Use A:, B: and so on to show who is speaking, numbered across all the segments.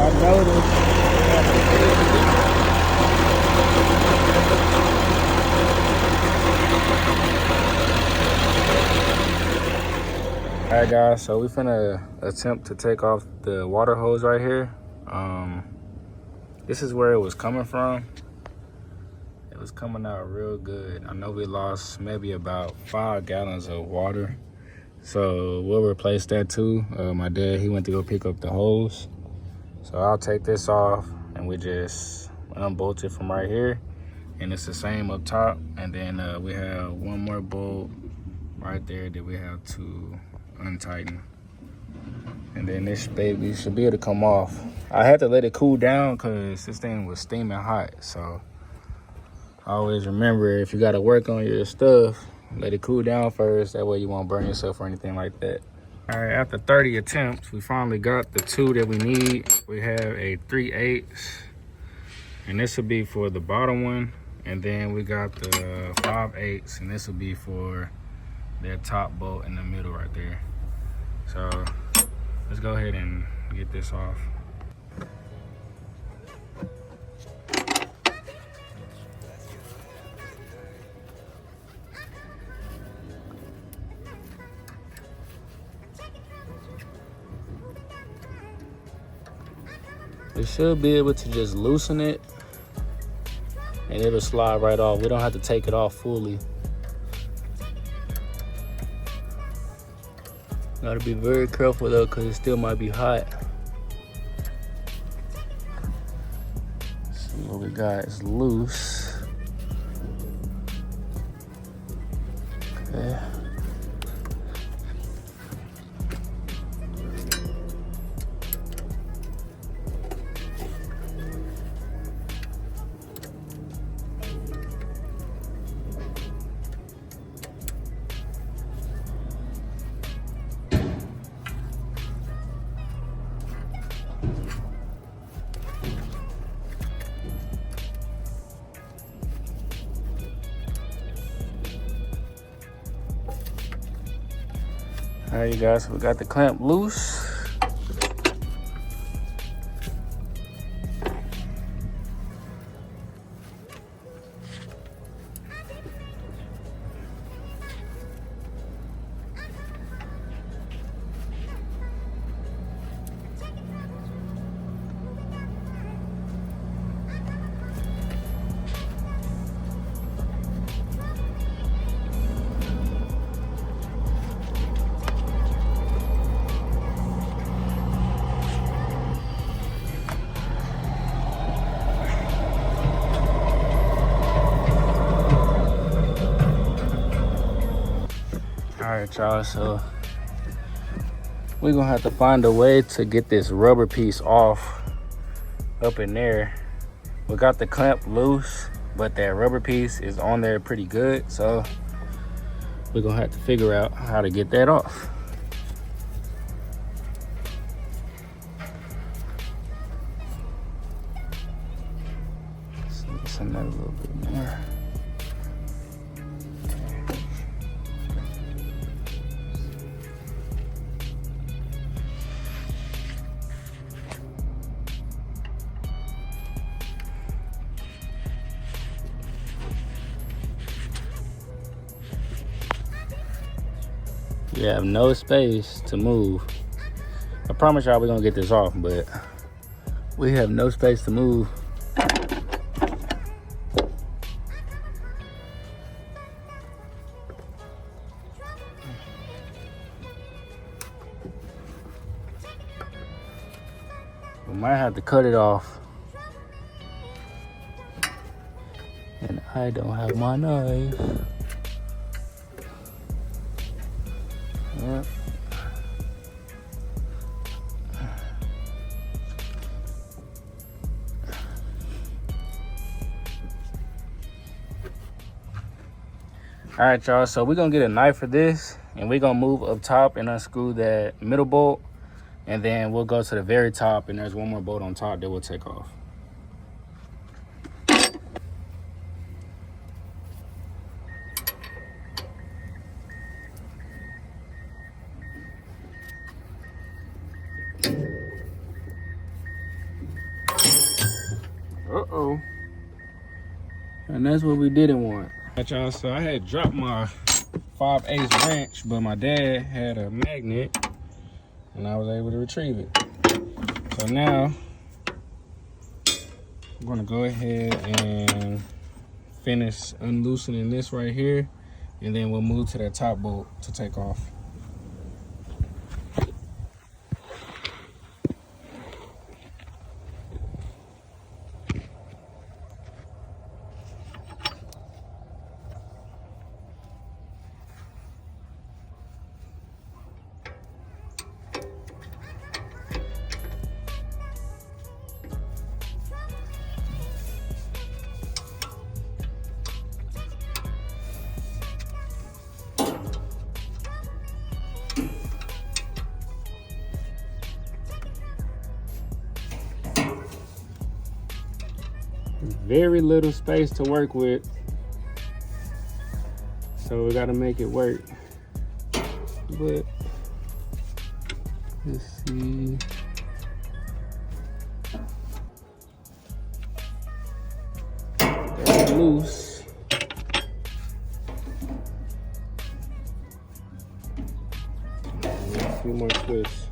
A: I noticed. Alright guys, so we finna attempt to take off the water hose right here. This is where it was coming from. It was coming out real good. I know we lost maybe about 5 gallons of water. So we'll replace that too. My dad, he went to go pick up the hose. So I'll take this off and we just unbolt it from right here. And it's the same up top. And then we have one more bolt right there that we have to untighten. And then this baby should be able to come off. I had to let it cool down because this thing was steaming hot. So always remember, if you got to work on your stuff, let it cool down first. That way you won't burn yourself or anything like that. All right, after 30 attempts, we finally got the 2 that we need. We have a 3/8, and this will be for the bottom one. And then we got the 5/8, and this will be for that top bolt in the middle right there. So let's go ahead and get this off. We should be able to just loosen it and it'll slide right off. We don't have to take it off fully. Gotta be very careful though, because it still might be hot. See what we got is loose. Okay. All right, you guys, we got the clamp loose. All right, y'all, so we're gonna have to find a way to get this rubber piece off up in there. We got the clamp loose, but that rubber piece is on there pretty good, so we're gonna have to figure out how to get that off. So send that a little bit more. You have no space to move. I promise y'all we're gonna get this off, but we have no space to move. We might have to cut it off. And I don't have my knife. Yep. All right, y'all, so we're gonna get a knife for this and we're gonna move up top and unscrew that middle bolt, and then we'll go to the very top and there's one more bolt on top that we'll take off. Uh-oh. And that's what we didn't want. But y'all, so I had dropped my 5/8 wrench, but my dad had a magnet and I was able to retrieve it. So now I'm gonna go ahead and finish unloosening this right here, and then we'll move to that top bolt to take off. Very little space to work with, so we gotta make it work. But let's see. That's loose. A few more twists.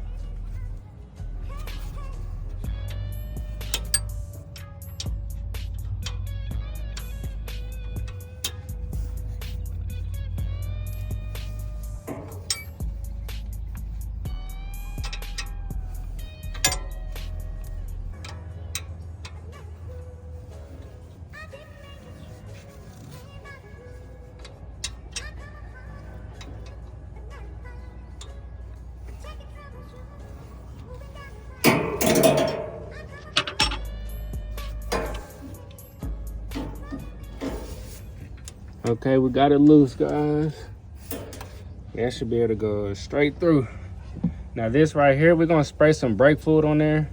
A: Okay, we got it loose, guys. That should be able to go straight through. Now this right here, we're gonna spray some brake fluid on there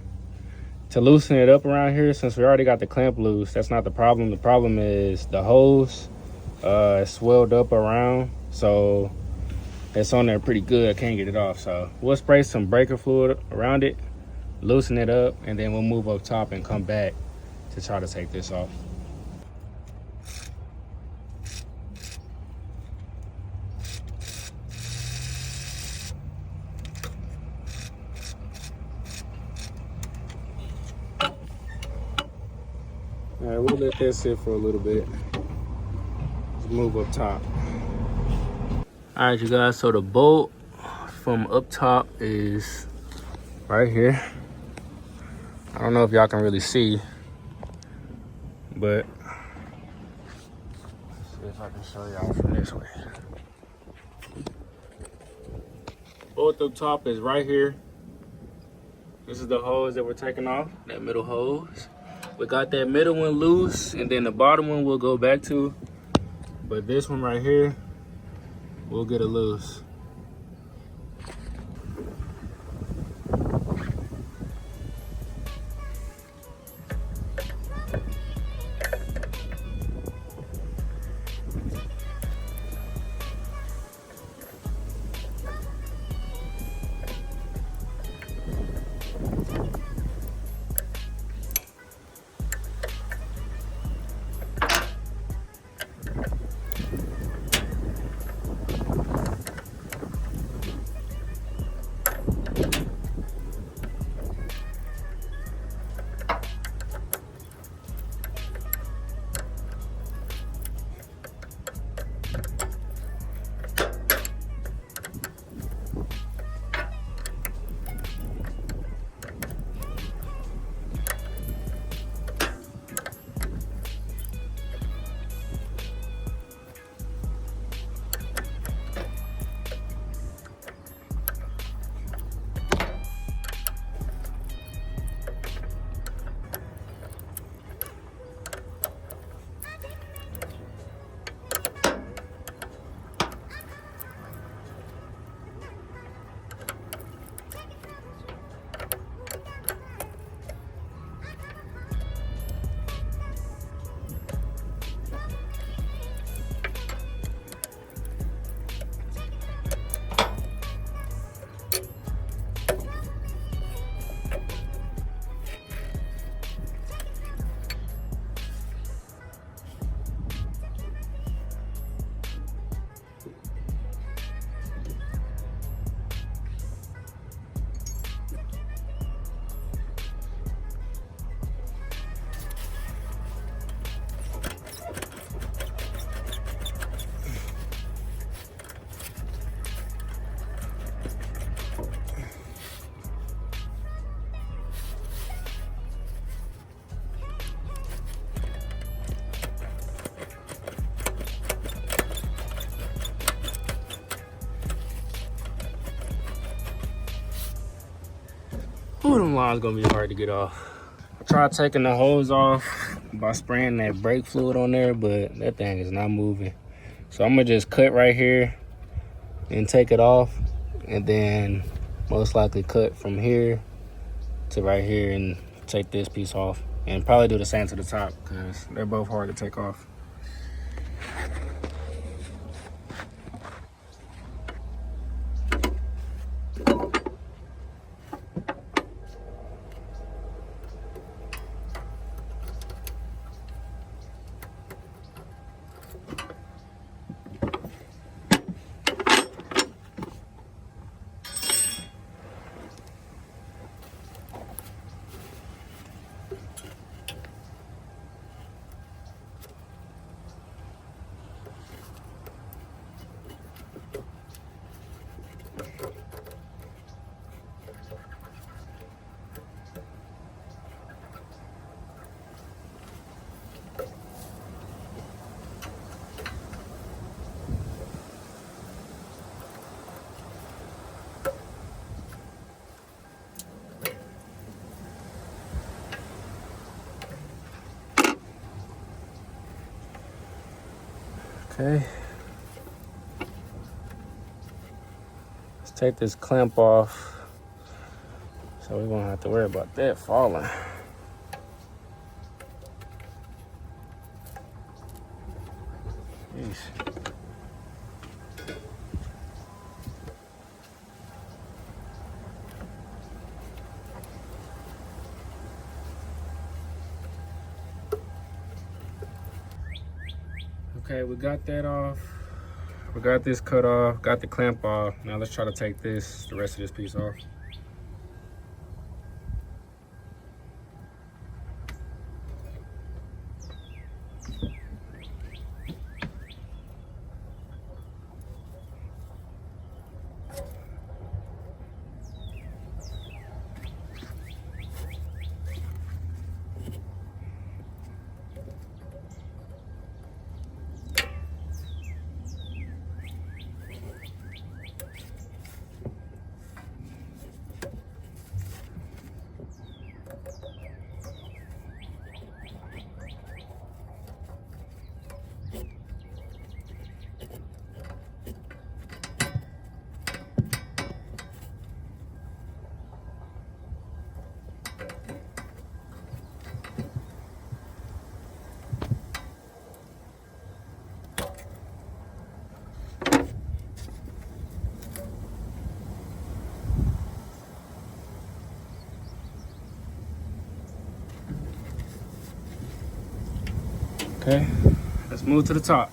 A: to loosen it up around here. Since we already got the clamp loose, that's not the problem. The problem is the hose swelled up around, so it's on there pretty good. I can't get it off, so we'll spray some breaker fluid around it, loosen it up, and then we'll move up top and come back to try to take this off. All right, we'll let that sit for a little bit. Let's move up top. All right, you guys, so the bolt from up top is right here. I don't know if y'all can really see, but let's see if I can show y'all from this way. Bolt up top is right here. This is the hose that we're taking off, that middle hose. We got that middle one loose, and then the bottom one we'll go back to. But this one right here, we'll get it loose. Ooh, them lines gonna be hard to get off. I tried taking the hose off by spraying that brake fluid on there, but that thing is not moving. So I'm gonna just cut right here and take it off, and then most likely cut from here to right here and take this piece off, and probably do the same to the top because they're both hard to take off. Okay. Let's take this clamp off so we won't have to worry about that falling. Jeez. Okay, we got that off. We got this cut off, got the clamp off. Now let's try to take the rest of this piece off. Okay, let's move to the top.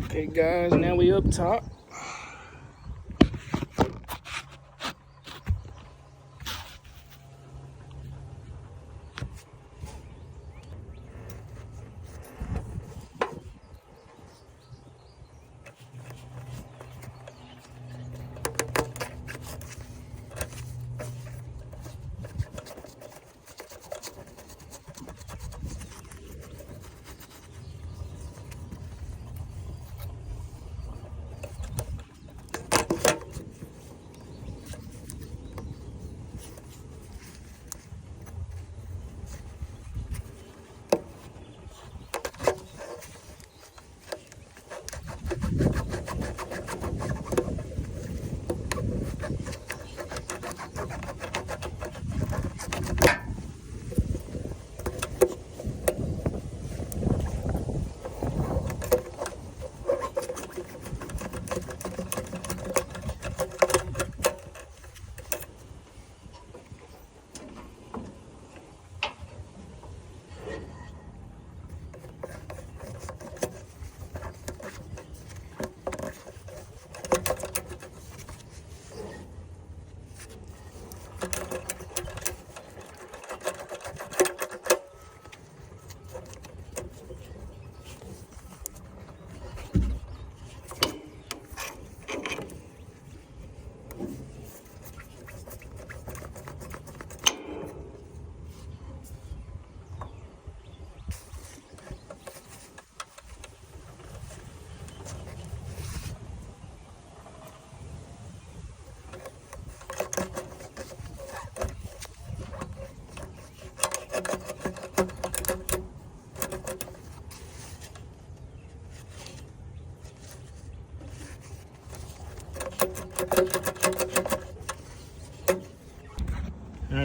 A: Okay guys, now we up top.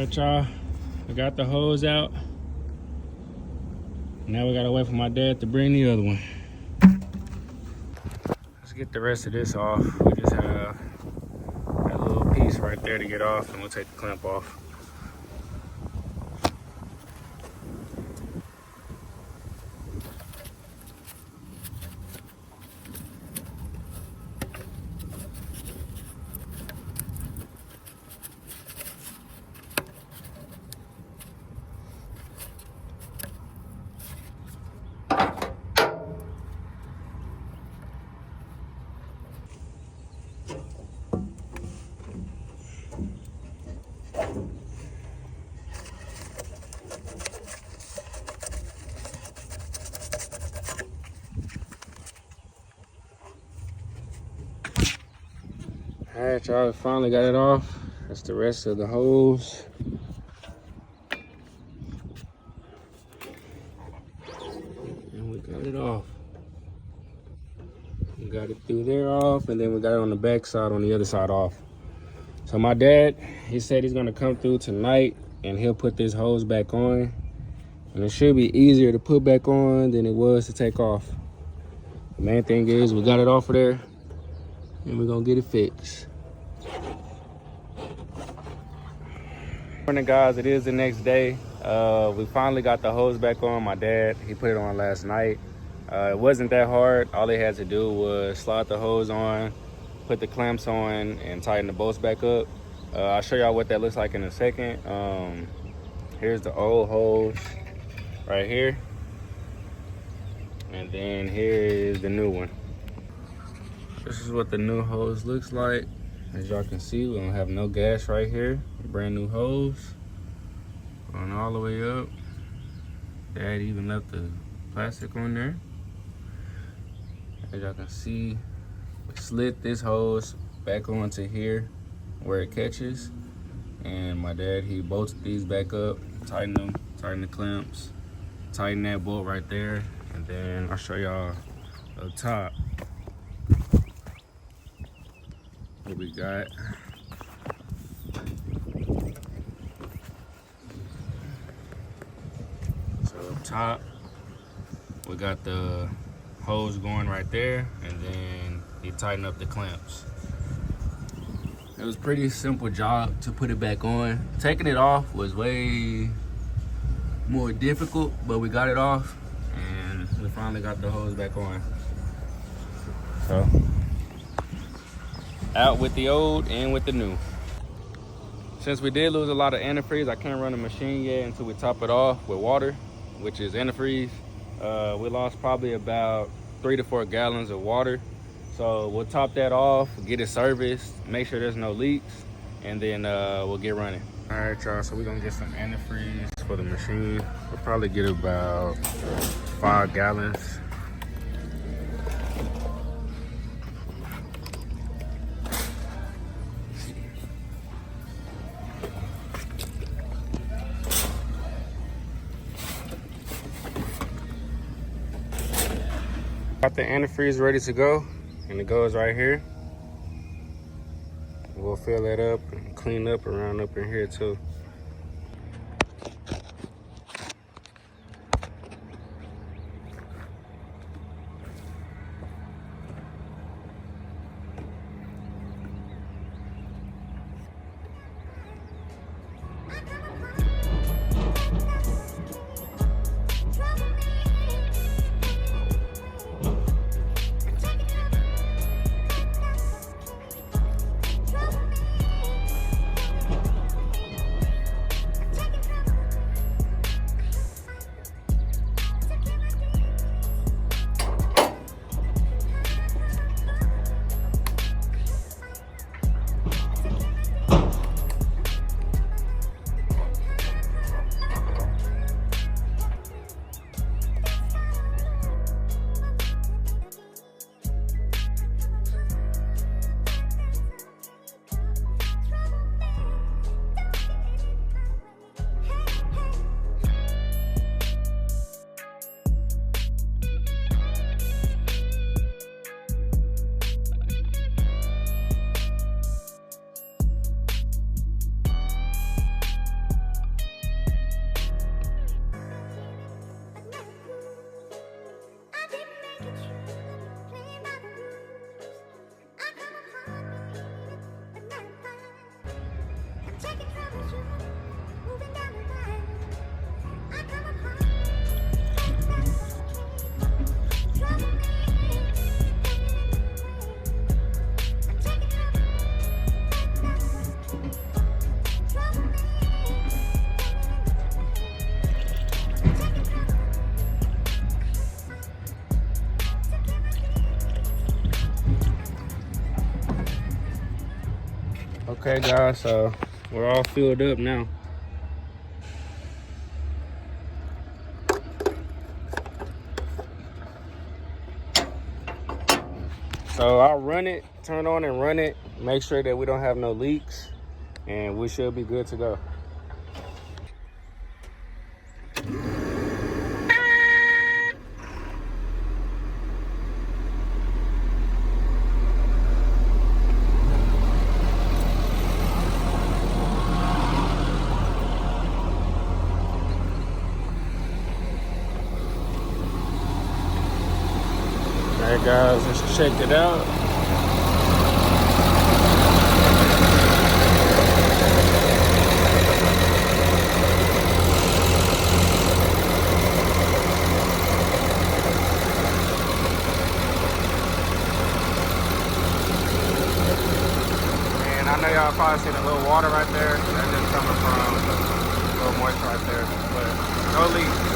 A: Alright, y'all. I got the hose out. Now we gotta wait for my dad to bring the other one. Let's get the rest of this off. We just have that little piece right there to get off, and we'll take the clamp off. All right, y'all, we finally got it off. That's the rest of the hose. And we got it off. We got it through there off, and then we got it on the back side, on the other side off. So my dad, he said he's gonna come through tonight and he'll put this hose back on. And it should be easier to put back on than it was to take off. The main thing is we got it off of there and we're gonna get it fixed. Morning, guys, it is the next day. We finally got the hose back on. My dad, he put it on last night. It wasn't that hard. All he had to do was slide the hose on, put the clamps on, and tighten the bolts back up. I'll show y'all what that looks like in a second. Here's the old hose right here. And then here is the new one. This is what the new hose looks like. As y'all can see, we don't have no gas right here. Brand new hose. Going all the way up. Dad even left the plastic on there. As y'all can see, we slid this hose back onto here where it catches. And my dad, he bolted these back up, tighten them, tighten the clamps, tighten that bolt right there. And then I'll show y'all up top what we got. So up top, we got the hose going right there, and then he tightened up the clamps. It was a pretty simple job to put it back on. Taking it off was way more difficult, but we got it off, and we finally got the hose back on. So, out with the old and with the new. Since we did lose a lot of antifreeze, I can't run the machine yet until we top it off with water, which is antifreeze. We lost probably about 3 to 4 gallons of water. So we'll top that off, get it serviced, make sure there's no leaks, and then we'll get running. All right, y'all, so we're gonna get some antifreeze for the machine. We'll probably get about 5 gallons. Got the antifreeze ready to go, and it goes right here. We'll fill that up and clean up around up in here too.
B: Okay, guys, so we're all filled up now. So I'll run it, turn on and run it, make sure that we don't have no leaks, and we should be good to go. Alright guys, let's check it out. And I know y'all probably seen a little water right there. That's just coming from a little moisture right there, but no leaks.